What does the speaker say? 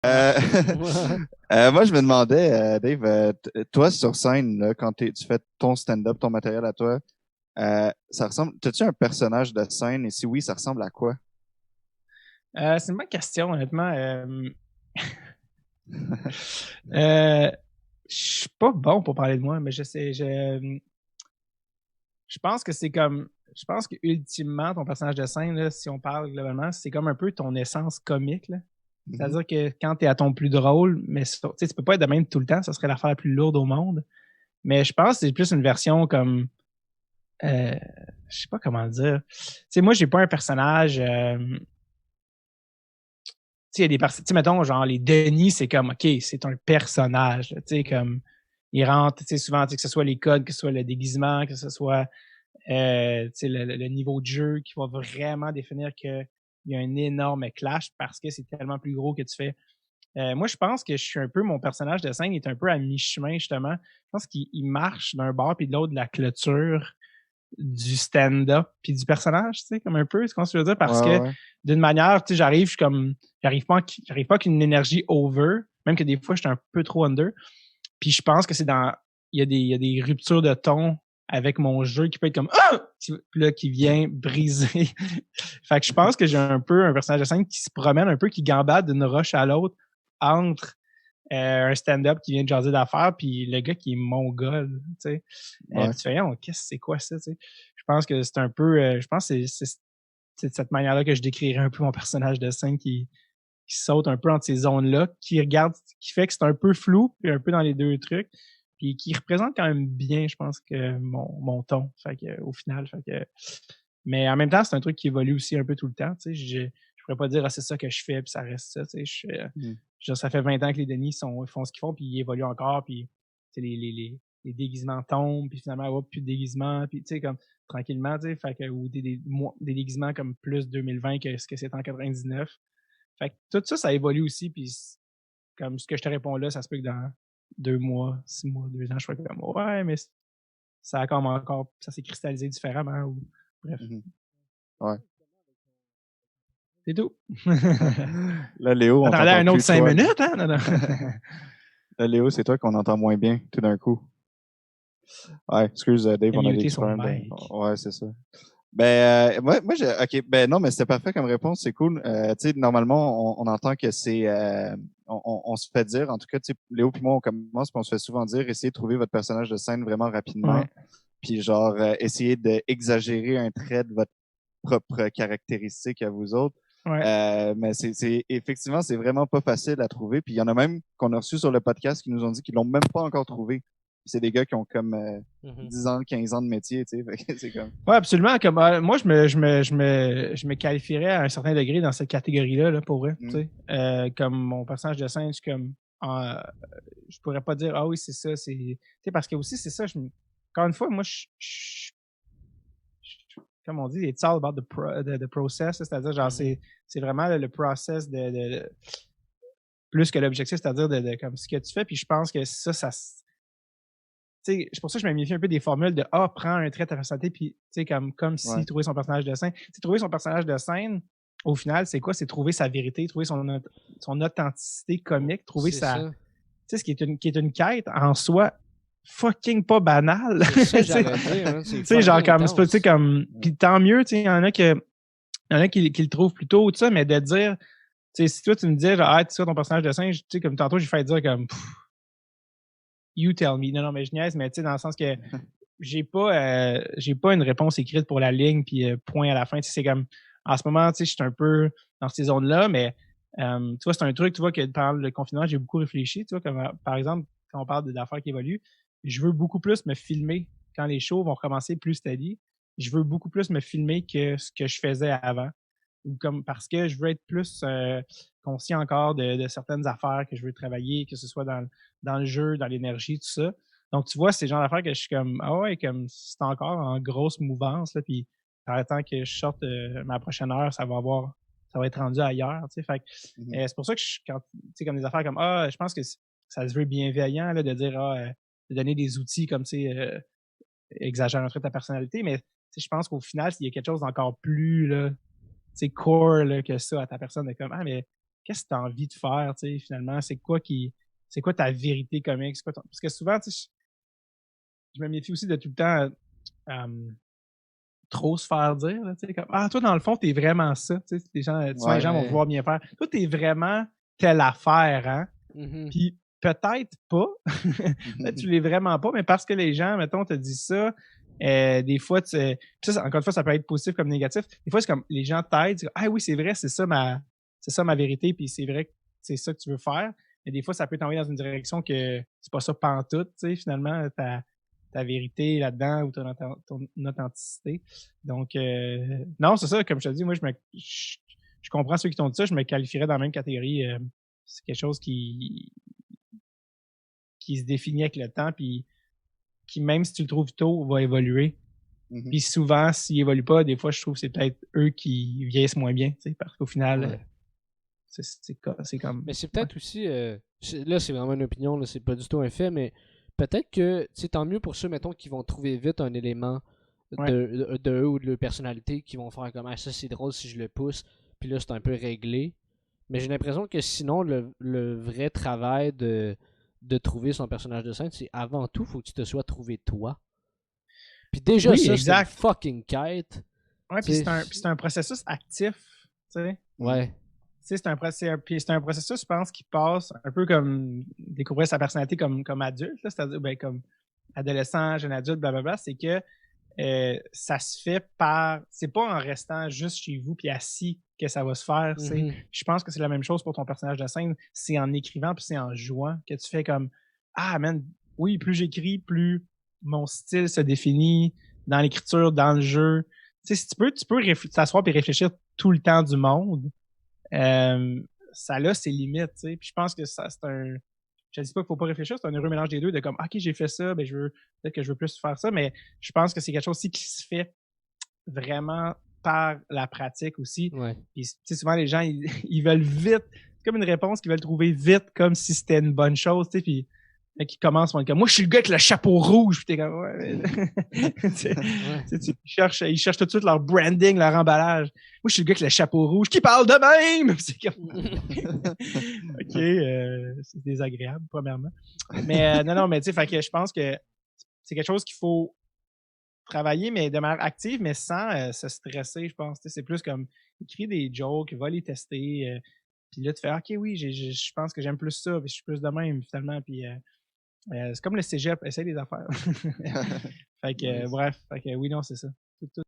Euh, Ouais. moi, je me demandais, Dave, toi, sur scène, là, quand tu fais ton stand-up, ton matériel à toi, ça ressemble. T'as-tu un personnage de scène? Et si oui, ça ressemble à quoi? C'est une bonne question, honnêtement. Euh, je suis pas bon pour parler de moi, mais je sais, je pense que c'est comme, je pense que ultimement, ton personnage de scène, là, si on parle globalement, c'est comme un peu ton essence comique, là. Mhm. C'est-à-dire que quand tu es à ton plus drôle, mais tu sais, tu peux pas être de même tout le temps, ça serait l'affaire la plus lourde au monde. Mais je pense que c'est plus une version comme, euh, je sais pas comment dire. Tu sais, moi, j'ai pas un personnage. Tu sais, il y a des personnes, tu sais, mettons, genre, les Denis, c'est comme, OK, c'est un personnage, là, tu sais, comme, ils rentrent, tu sais, souvent, tu sais, que ce soit les codes, que ce soit le déguisement, que ce soit, tu sais, le niveau de jeu qui va vraiment définir qu'il y a un énorme clash parce que c'est tellement plus gros que tu fais. Moi, je pense que je suis un peu, mon personnage de scène est un peu à mi-chemin, justement. Je pense qu'il marche d'un bord puis de l'autre de la clôture du stand-up puis du personnage, tu sais, comme un peu, c'est ce qu'on se veut dire, parce Ouais, que ouais. d'une manière, tu sais, je suis comme, j'arrive pas qu'une énergie over, même que des fois, je suis un peu trop under. Puis je pense que c'est dans, il y a des ruptures de ton avec mon jeu qui peut être comme, ah! Puis là, qui vient briser. Fait que je pense que j'ai un peu un personnage de scène qui se promène un peu, qui gambade d'une roche à l'autre entre un stand-up qui vient de jaser d'affaires, puis le gars qui est mongol, tu sais. Ouais. Puis tu fais, oh, qu'est-ce que c'est quoi ça, tu sais. Je pense que c'est un peu, je pense que c'est de cette manière-là que je décrirais un peu mon personnage de scène qui saute un peu entre ces zones-là, qui regarde, qui fait que c'est un peu flou, puis un peu dans les deux trucs, puis qui représente quand même bien, je pense, que mon ton, fait que, au final. Fait que, mais en même temps, c'est un truc qui évolue aussi un peu tout le temps. Tu sais, je pourrais pas dire ah, c'est ça que je fais, puis ça reste ça. Tu sais, Mhm. ça fait 20 ans que les Denis font ce qu'ils font, puis ils évoluent encore, puis tu sais, les déguisements tombent, puis finalement, hop, plus de déguisements, puis tu sais, comme tranquillement, tu sais, fait que, ou des déguisements comme plus 2020 que ce que c'est en 99. Fait que tout ça, ça évolue aussi, puis comme ce que je te réponds là, ça se peut que dans 2 mois, 6 mois, 2 ans, je sois comme ouais, mais ça a comme encore, ça s'est cristallisé différemment, ou bref. Mhm. Ouais. C'est tout. Là, Léo, on Attendez t'entend un autre plus cinq toi, là. minutes, hein? Non, non. Là, Léo, c'est toi qu'on entend moins bien tout d'un coup. Ouais, excuse, Dave, Il a on a des muté petits son problèmes de. mic. Ouais, c'est ça. Ben, OK, ben non, mais c'était parfait comme réponse, c'est cool. Tu sais, normalement, on entend que c'est, on se fait dire, en tout cas, tu sais, Léo puis moi, on commence, puis on se fait souvent dire, essayez de trouver votre personnage de scène vraiment rapidement, Ouais. puis genre, essayez d'exagérer un trait de votre propre caractéristique à vous autres. Ouais. Mais effectivement, c'est vraiment pas facile à trouver. Puis il y en a même qu'on a reçus sur le podcast qui nous ont dit qu'ils l'ont même pas encore trouvé. C'est des gars qui ont comme Mhm. 10 ans, 15 ans de métier, tu sais. Fait que c'est comme. Ouais, absolument. Comme, moi, je me qualifierais à un certain degré dans cette catégorie-là, là, pour vrai. Tu Hmm. sais. Comme mon personnage de scène, je suis comme. Je pourrais pas dire, ah oui, c'est ça. Tu sais, parce que aussi, c'est ça. Encore une fois, moi, comme on dit, it's all about the process. C'est-à-dire, genre, Mhm. c'est vraiment le process plus que l'objectif, c'est-à-dire comme ce que tu fais. Puis je pense que ça c'est pour ça que je me méfie un peu des formules de ah, prends un trait de ta personnalité, puis comme si Ouais. trouver son personnage de scène. T'sais, trouver son personnage de scène, au final, c'est quoi? C'est trouver sa vérité, trouver son authenticité comique, trouver C'est sa. ça. Tu sais, ce qui est une quête en soi fucking pas banale. C'est ça, Tu sais, j'allais dire. Hein, c'est genre fucking comme c'est pas, tu sais, intense. comme. Puis tant mieux, tu sais, il y en a qui le trouvent plus tôt, tout ça, mais de dire, tu sais, si toi tu me dis, genre, ah, tu sais, ton personnage de scène, tu sais, comme tantôt, j'ai fait dire comme you tell me. Non, non, mais je niaise, mais tu sais, dans le sens que j'ai pas une réponse écrite pour la ligne, puis point à la fin. Tu sais, c'est comme, en ce moment, tu sais, je suis un peu dans ces zones-là, mais tu vois, c'est un truc, tu vois, que pendant le confinement, j'ai beaucoup réfléchi, tu vois, comme par exemple, quand on parle d'affaires qui évoluent, je veux beaucoup plus me filmer quand les shows vont recommencer plus steady. Je veux beaucoup plus me filmer que ce que je faisais avant. Ou comme parce que je veux être plus conscient encore de certaines affaires que je veux travailler, que ce soit dans le jeu, dans l'énergie, tout ça. Donc, tu vois, c'est le genre d'affaires que je suis comme, ah ouais, comme c'est encore en grosse mouvance, là, puis par le temps que je sorte ma prochaine heure, ça va être rendu ailleurs, tu sais. Fait que, Mhm. c'est pour ça que quand, tu sais, comme des affaires comme, ah, je pense que ça se veut bienveillant, là, de dire, de donner des outils comme, tu sais, exagère un trait de ta personnalité, mais, tu sais, je pense qu'au final, s'il y a quelque chose d'encore plus, là, tu sais, core, là, que ça à ta personne, de comme, ah, mais qu'est-ce que tu as envie de faire, tu sais, finalement? C'est quoi ta vérité comique? Parce que souvent, tu sais, je me méfie aussi de tout le temps trop se faire dire, là, tu sais, comme, ah, toi, dans le fond, t'es vraiment ça, tu sais, souvent, les gens vont vouloir bien faire. Toi, t'es vraiment telle affaire, hein? Puis peut-être pas, peut-être tu l'es vraiment pas, mais parce que les gens, mettons, te disent ça, des fois, ça, encore une fois, ça peut être positif comme négatif. Des fois, c'est comme les gens t'aident, ah oui, c'est vrai, c'est ça ma vérité, puis c'est vrai que c'est ça que tu veux faire. Mais des fois, ça peut t'envoyer dans une direction que c'est pas ça pantoute, tu sais, finalement, ta vérité là-dedans ou ton authenticité. Donc, non, c'est ça, comme je te dis, moi, je comprends ceux qui t'ont dit ça, je me qualifierais dans la même catégorie. C'est quelque chose qui se définit avec le temps, puis qui, même si tu le trouves tôt, va évoluer. Puis souvent, s'il évolue pas, des fois, je trouve que c'est peut-être eux qui vieillissent moins bien, tu sais, parce qu'au final, c'est comme... Mais c'est peut-être aussi... là, c'est vraiment une opinion, là, c'est pas du tout un fait, mais peut-être que c'est tant mieux pour ceux, mettons, qui vont trouver vite un élément de eux ou de leur personnalité, qui vont faire comme « Ah, ça, c'est drôle si je le pousse. » Puis là, c'est un peu réglé. Mais j'ai l'impression que sinon, le vrai travail de trouver son personnage de scène, c'est avant tout, faut que tu te sois trouvé toi. Puis déjà, oui, ça, exact. c'est une fucking quête. Ouais, puis c'est un processus actif, tu sais. Ouais. Tu sais, c'est un processus, je pense, qui passe un peu comme découvrir sa personnalité comme adulte, là, c'est-à-dire ben, comme adolescent, jeune adulte, blablabla, c'est que ça se fait c'est pas en restant juste chez vous puis assis que ça va se faire. Je pense que c'est la même chose pour ton personnage de scène. C'est en écrivant puis c'est en jouant que tu fais comme ah man, oui, plus j'écris, plus mon style se définit dans l'écriture, dans le jeu. Tu sais, si tu peux t'asseoir et réfléchir tout le temps du monde. Ça a ses limites, tu sais. Puis je pense que ça, c'est un. Je dis pas qu'il faut pas réfléchir, c'est un heureux mélange des deux, de comme OK, j'ai fait ça, ben peut-être que je veux plus faire ça, mais je pense que c'est quelque chose aussi qui se fait vraiment par la pratique aussi. Ouais. Puis tu sais, souvent les gens, ils veulent vite, c'est comme une réponse qu'ils veulent trouver vite, comme si c'était une bonne chose, tu sais, puis qui commencent à comme moi je suis le gars avec le chapeau rouge, puis t'es comme ouais. Ils cherchent tout de suite leur branding, leur emballage. Moi je suis le gars avec le chapeau rouge qui parle de même. C'est comme OK, c'est désagréable premièrement. Mais non mais tu sais, fait que je pense que c'est quelque chose qu'il faut travailler mais de manière active mais sans se stresser, je pense. C'est plus comme écrire des jokes, va les tester puis là tu fais OK oui, je pense que j'aime plus ça, puis je suis plus de même finalement puis c'est comme le cégep, essaye des affaires. Fait que, bref, fait que oui, non, c'est ça. Tout